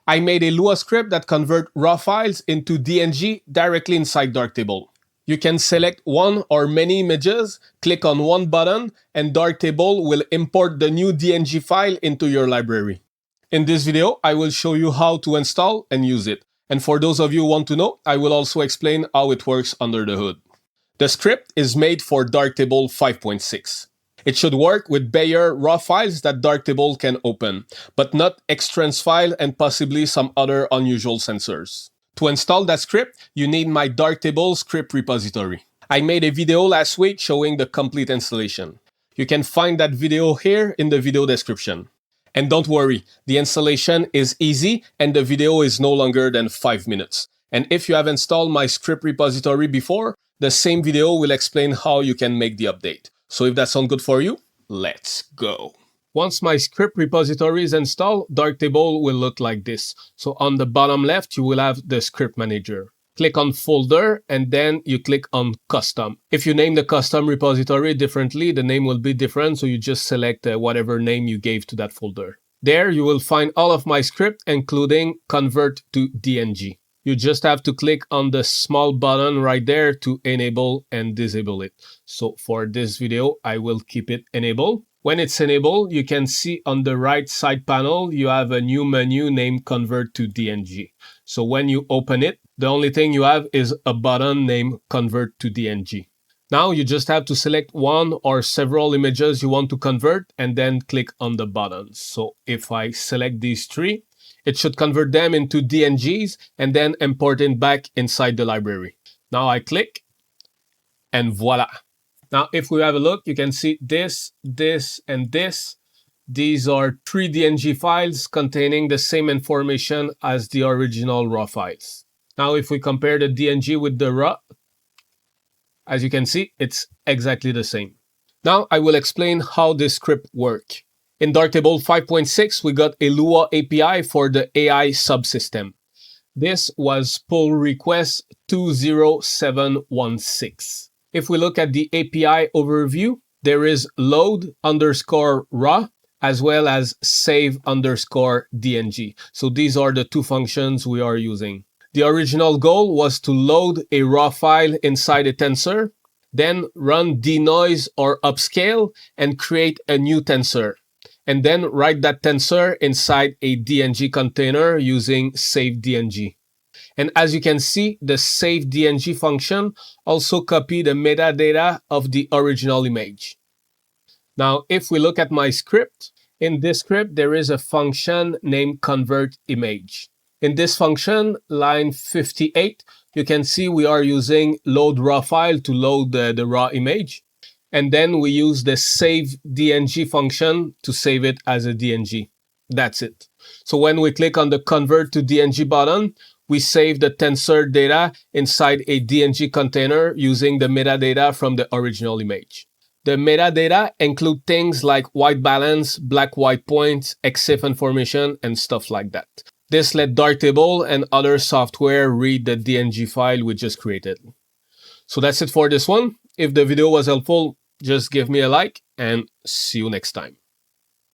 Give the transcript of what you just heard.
I made a Lua script that converts raw files into DNG directly inside Darktable. You can select one or many images, click on one button, and Darktable will import the new DNG file into your library. In this video, I will show you how to install and use it. And for those of you who want to know, I will also explain how it works under the hood. The script is made for Darktable 5.6. It should work with bare raw files that Darktable can open, but not extrans file and possibly some other unusual sensors. To install that script, you need my Darktable script repository. I made a video last week showing the complete installation. You can find that video here in the video description. And don't worry, the installation is easy and the video is no longer than 5 minutes. And if you have installed my script repository before, the same video will explain how you can make the update. So if that sounds good for you, let's go. Once my script repository is installed, Darktable will look like this. So on the bottom left, you will have the script manager. Click on folder and then you click on custom. If you name the custom repository differently, the name will be different. So you just select whatever name you gave to that folder. There you will find all of my script, including convert to DNG. You just have to click on the small button right there to enable and disable it. So for this video, I will keep it enabled. When it's enabled, you can see on the right side panel, you have a new menu named Convert to DNG. So when you open it, the only thing you have is a button named Convert to DNG. Now you just have to select one or several images you want to convert and then click on the button. So if I select these three, it should convert them into DNGs and then import it back inside the library. Now I click and voila. Now, if we have a look, you can see this, this, and this. These are 3 DNG files containing the same information as the original raw files. Now, if we compare the DNG with the raw, as you can see, it's exactly the same. Now, I will explain how this script works. In Darktable 5.6, we got a Lua API for the AI subsystem. This was pull request 20716. If we look at the API overview, there is load_raw as well as save_DNG. So these are the two functions we are using. The original goal was to load a raw file inside a tensor, then run denoise or upscale and create a new tensor, and then write that tensor inside a DNG container using save_DNG. And as you can see, the save_DNG function also copied the metadata of the original image. Now, if we look at my script, in this script, there is a function named convertImage. In this function, line 58, you can see we are using load raw file to load the raw image. And then we use the save_DNG function to save it as a DNG. That's it. So when we click on the convert to DNG button, we save the tensor data inside a DNG container using the metadata from the original image. The metadata include things like white balance, black-white points, EXIF information, and stuff like that. This let Darktable and other software read the DNG file we just created. So that's it for this one. If the video was helpful, just give me a like and see you next time.